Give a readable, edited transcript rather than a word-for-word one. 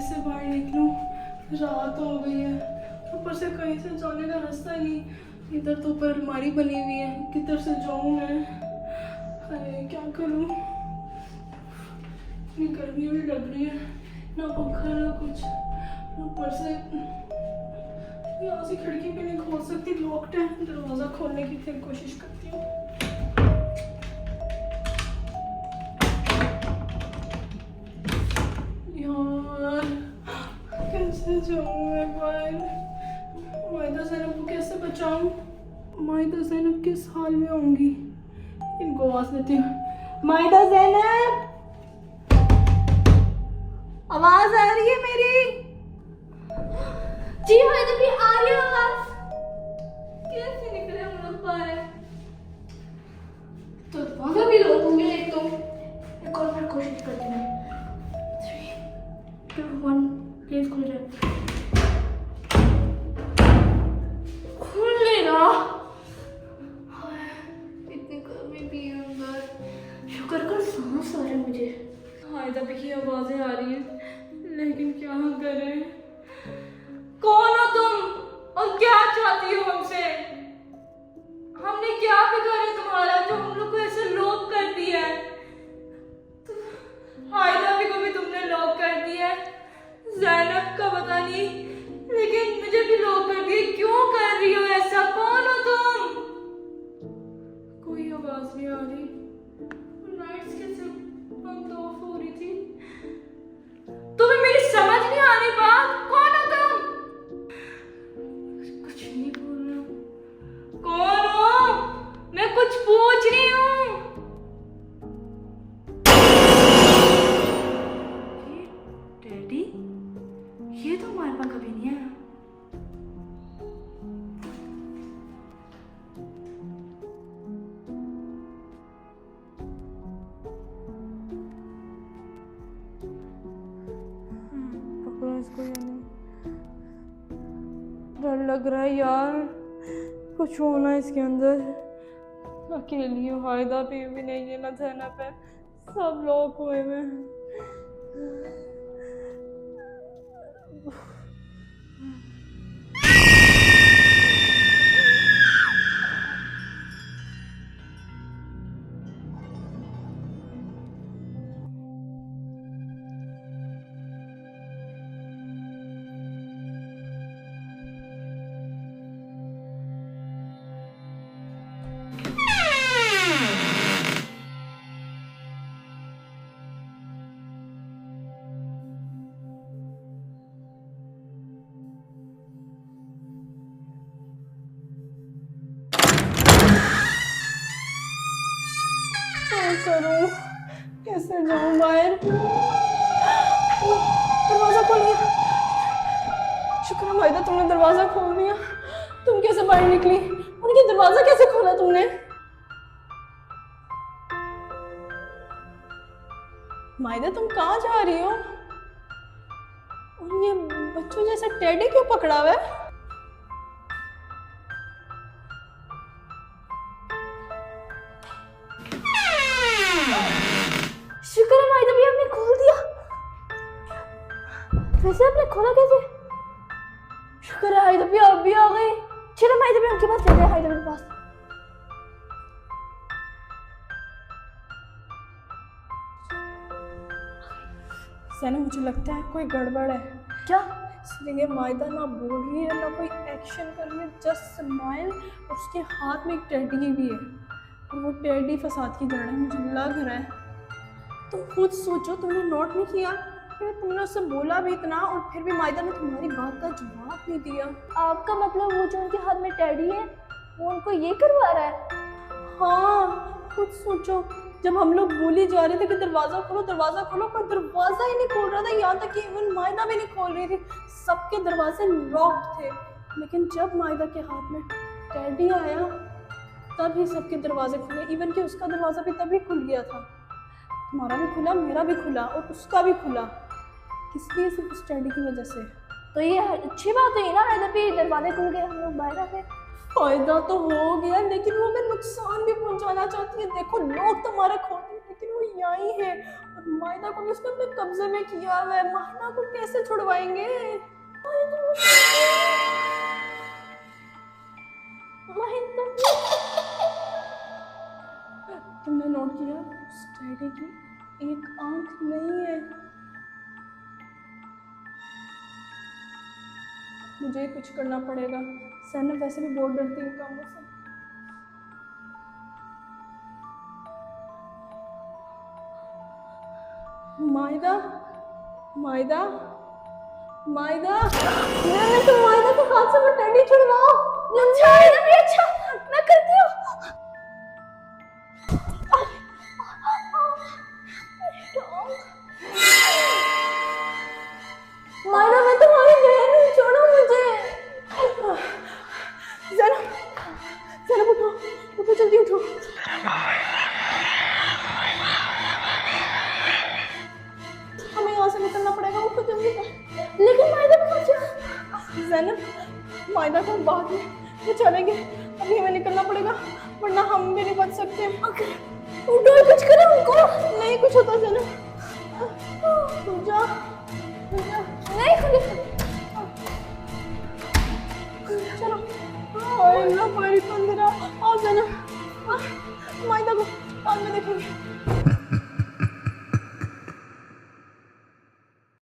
कैसे बाहर निकलूं? रात हो गई है, ऊपर से कहीं से जाने का रास्ता ही नहीं। इधर तो ऊपर अलमारी बनी हुई है, किधर से जाऊं मैं? अरे क्या करूं? इतनी गर्मी भी लग रही है, ना पंखा ना कुछ। ऊपर से यहाँ से खिड़की भी नहीं खोल सकती, लॉक्ड है। दरवाजा खोलने की फिर कोशिश करती हूँ। यार कैसे जाऊँ मैं बाहर? माहिदा ज़ैनब को कैसे बचाऊँ? माहिदा ज़ैनब किस हाल में होंगी? इनको आवाज़ देती हूँ। माहिदा ज़ैनब, आवाज़ आ रही है मेरी? जी हाइदा भी आ रही है आवाज। कैसे निकले हम लोग बाहर? तो दरवाजा भी लॉक हो गया। एक और बार कोशिश करती हूँ। 3, 2, 1 प्लीज खुल जाए। खुल नहीं रहा। इतनी गर्मी भी है अंदर। शुक्र कर सांस आ रहा है मुझे। हायदा भी की आवाज़ें आ रही हैं, लेकिन क्या करें? कौन हो तुम और क्या चाहती हो हमसे? हमने क्या बिगाड़ा है तुम्हारा जो हम लोग को ऐसे लॉक कर दिया है? हायदा भी को भी तुमने लॉक कर दिया है, ज़ैनब का पता नहीं, लेकिन मुझे भी लॉक कर दिया। क्यों कर रही हो ऐसा? कौन हो तुम? कोई आवाज नहीं आ रही। लाइट्स कैसे बंद ऑफ हो रही थी? तुम्हें मेरी समझ नहीं आ रही बात? कौन हो तुम? कुछ नहीं बोल रहा। कौन हो? मैं कुछ पूछ रही हूँ। ये डैडी, ये तो हमारे पास कभी नहीं आया। पकड़ो इसको या नहीं? डर लग रहा है यार, कुछ होना इसके अंदर। अकेली हूँ, हायदा भी नहीं है, ना ज़ैनब है, सब लोग हुए हुए हैं। क्या करूं? कैसे जाऊं बाहर? दरवाजा खोल दिया। शुक्र है माहिदा तुमने दरवाजा खोल दिया। तुम कैसे बाहर निकली? उनकी दरवाजा कैसे खोला तुमने? माहिदा तुम कहाँ जा रही हो? और ये बच्चों जैसा टेडी क्यों पकड़ा हुआ है? शुक्र है माहिदा भी आपने खोल दिया। वैसे आपने खोला कैसे? शुक्र है हाइदा भी आप भी आ गए। चलो माहिदा भी उनके पास चलते हैं। हाइदा के पास सैनब मुझे लगता है कोई गड़बड़ है। क्या? इसलिए माहिदा ना बोल रही है ना कोई एक्शन कर रही है, जस्ट स्माइल। और उसके हाथ में एक टेडी भी है, और वो टेडी फसाद की जड़ है, मुझे लग रहा है। तुम खुद सोचो, तुमने नोट नहीं किया कि तुमने उससे बोला भी इतना और फिर भी माहिदा ने तुम्हारी बात का जवाब नहीं दिया। आपका मतलब वो जो उनके हाथ में टेडी है वो उनको ये करवा रहा है? हाँ, खुद सोचो, जब हम लोग बोली जा रहे थे कि दरवाज़ा खोलो दरवाज़ा खोलो, कोई दरवाज़ा ही नहीं खोल रहा था। यहाँ तक कि इवन माहिदा भी नहीं खोल रही थी, सबके दरवाजे लॉक्ड थे। लेकिन जब माहिदा के हाथ में टेडी आया तभी सबके दरवाजे खुले, इवन कि उसका दरवाज़ा भी तभी खुल गया था। तुम्हारा भी खुला, मेरा भी खुला और उसका भी खुला। किस लिए? सिर्फ उस टेडी की वजह से। तो ये अच्छी बात हुई ना, हाइदा भी दरवाजे खुल गए, हम लोग बाहर आ गए। फायदा तो हो गया, लेकिन वो हमें नुकसान भी पहुंचाना चाहती है। देखो लोग तुम्हारे खोते, लेकिन वो यहाँ ही है और मायदा को भी उसने अपने कब्जे में किया हुआ है। मायदा को कैसे छुड़वाएंगे? माहिदा तुमने नोट किया उस डैडी की एक आंख नहीं है। मुझे कुछ करना पड़ेगा। सैनब वैसे भी बहुत डरती है इन कामों से। मायदा, मायदा, मायदा, नहीं तुम माहिदा के हाथ से वो टेडी छुड़वाओ। अच्छा है भी, अच्छा मैं करती हूँ। माहिदा मैं तुम्हारी बहन हूँ, छोड़ो मुझे। ज़ैनब, ज़ैनब उठो, उठो जल्दी उठो। हमें यहाँ से निकलना पड़ेगा, उठो जल्दी। लेकिन माहिदा कहाँ जा? ज़ैनब, मायदा को बाद में वो चलेंगे, अभी हमें निकलना पड़ेगा वरना हम भी नहीं बच सकते। उठो कुछ करो उनको। नहीं कुछ होता ज़ैनब, तू जा, तू जा। नहीं खलीफा, चलो। अल्लाह भाई अंधेरा। आओ ज़ैनब, मायदा को बाद में देखेंगे।